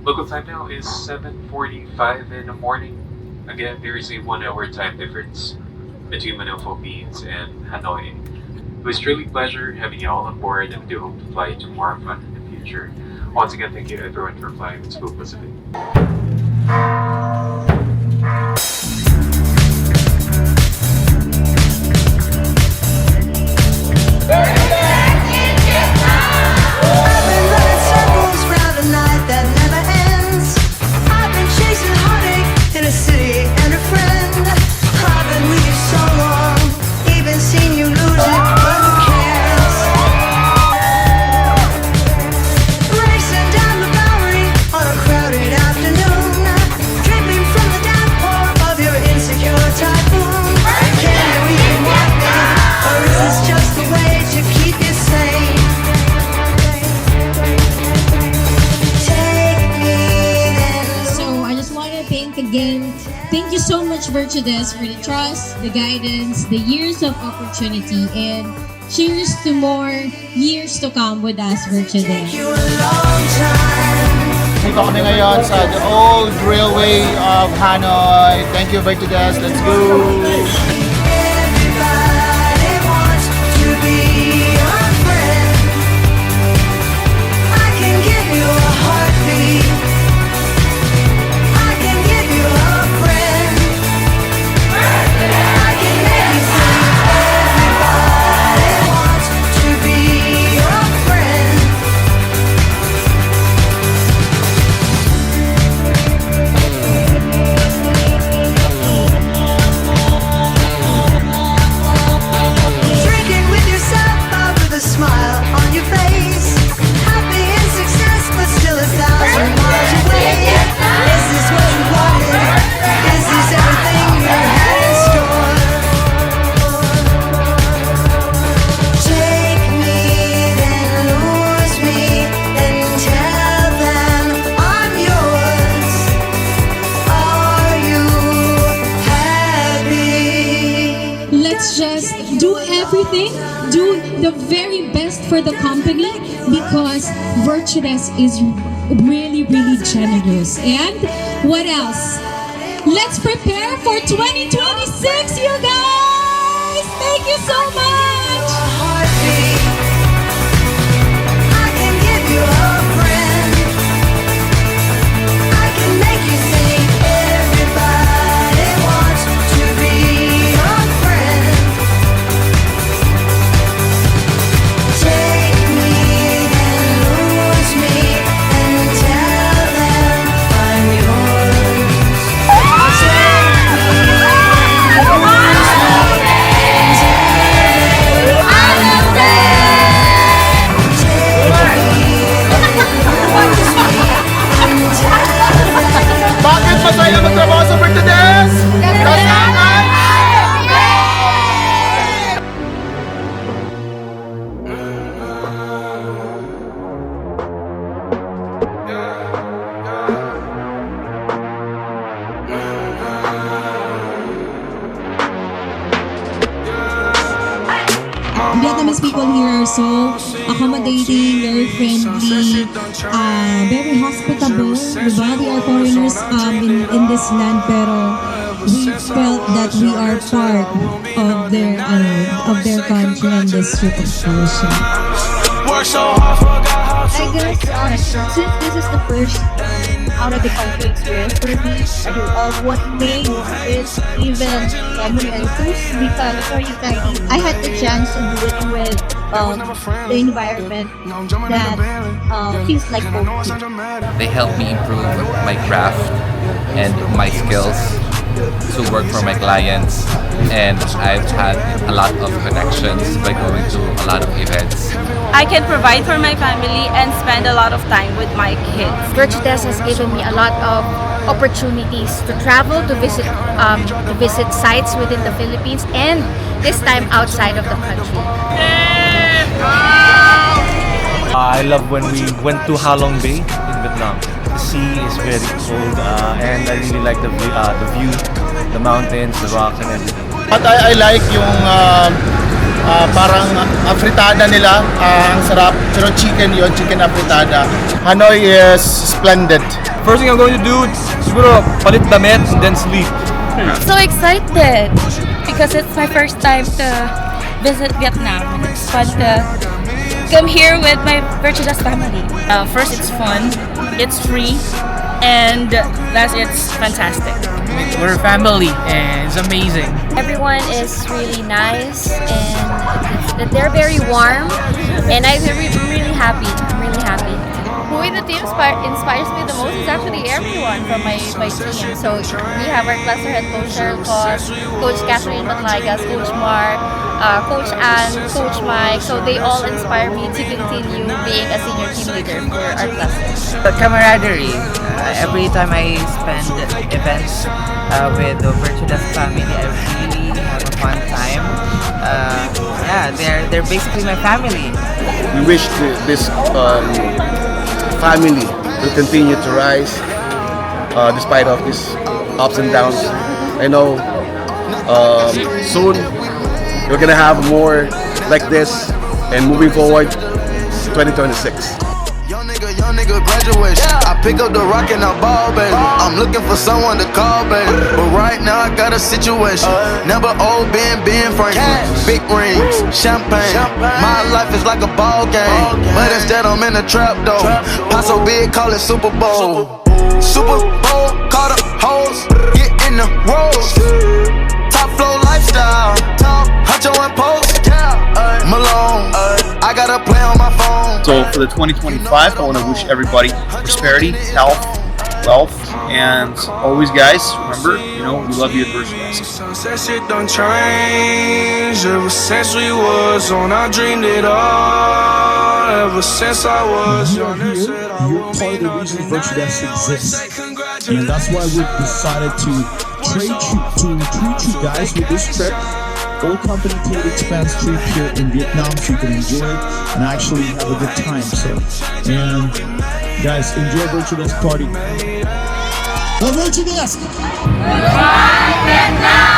Local time now is 7:45 in the morning. Again, there is a 1 hour time difference between Manila, Philippines and Hanoi. It was truly a pleasure having you all on board, and we do hope to fly to more fun in the future. Once again, thank you everyone for flying with Spook Pacific. Thank you so much, Virtudesk, for the trust, the guidance, the years of opportunity, and cheers to more years to come with us, Virtudesk. Dito kami ngayon sa the old railway of Hanoi. Thank you, Virtudesk. Let's go! Just do everything, do the very best for the company, because Virtudesk is really generous. And what else? Let's prepare for 2026, you guys! Thank you so much! I can give you a friend. I can make you think everybody wants to be your friend. Take me and lose me and tell them I'm yours. Take me and lose me and tell them I'm your friend. Take me and lose me and tell them Bakit masaya magtrabaho sa Virtudesk? Kasangan! Vietnamese people here are so accommodating, very friendly, very hospitable. Diba? We are foreigners in this land, pero we felt that we are part of their country and this trip of culture. I guess since this is the first out of the country experience for me, what made it even momentous because I had the chance to do it with the environment that feels like home. They help me improve my craft and my skills to work for my clients, and I've had a lot of connections by going to a lot of events. I can provide for my family and spend a lot of time with my kids. Virtudesk has given me a lot of opportunities to travel, to visit sites within the Philippines, and this time outside of the country. I love when we went to Halong Bay in Vietnam. The sea is very cold, and I really like the view, the mountains, the rocks, and everything. At I like yung parang afritada nila, ang sarap. Pero chicken yon, chicken afritada. Hanoi is splendid. First thing I'm going to do is siguro palit damit and then sleep. So excited because it's my first time to visit Vietnam. It's fun to come here with my Virtudesk family. First, it's fun, it's free, and last, it's fantastic. We're a family and it's amazing. Everyone is really nice and they're very warm, and I'm really happy. I'm really happy. Who in the team inspires me the most is actually everyone from my team. So we have our cluster head coach Cheryl Cos, Coach Catherine Batlagas, Coach Mark, Coach Ann, Coach Mike. So they all inspire me to continue being a senior team leader for our cluster. The camaraderie. Every time I spend events with the Virtudesk family, I really have a fun time. They're basically my family. We wish this family will continue to rise despite of these ups and downs. I know soon we're gonna have more like this, and moving forward 2026. Young nigga graduation. I pick up the rock and I ball, baby. I'm looking for someone to call, baby. But right now I got a situation. Never old Ben Franklin. Big rings, champagne. My life is like a ball game, but instead I'm in a trap though. Pot so big, call it Super Bowl. Super Bowl, call the hoes, get in the rolls. Top flow lifestyle, Huncho and Post, Malone. I got a play on my phone. So for the 2025, I want to wish everybody prosperity, health, wealth, and always, guys, remember, we love you at Virtudesk. That shit done changed ever since we was on. I dreamed it all ever since I was young. You're part of the reason Virtudesk exists, and that's why we decided to treat you guys with this trip. All company paid expense trip here in Vietnam, so you can enjoy it and actually have a good time. And guys, enjoy Virtudesk party. Go Virtudesk! Vietnam!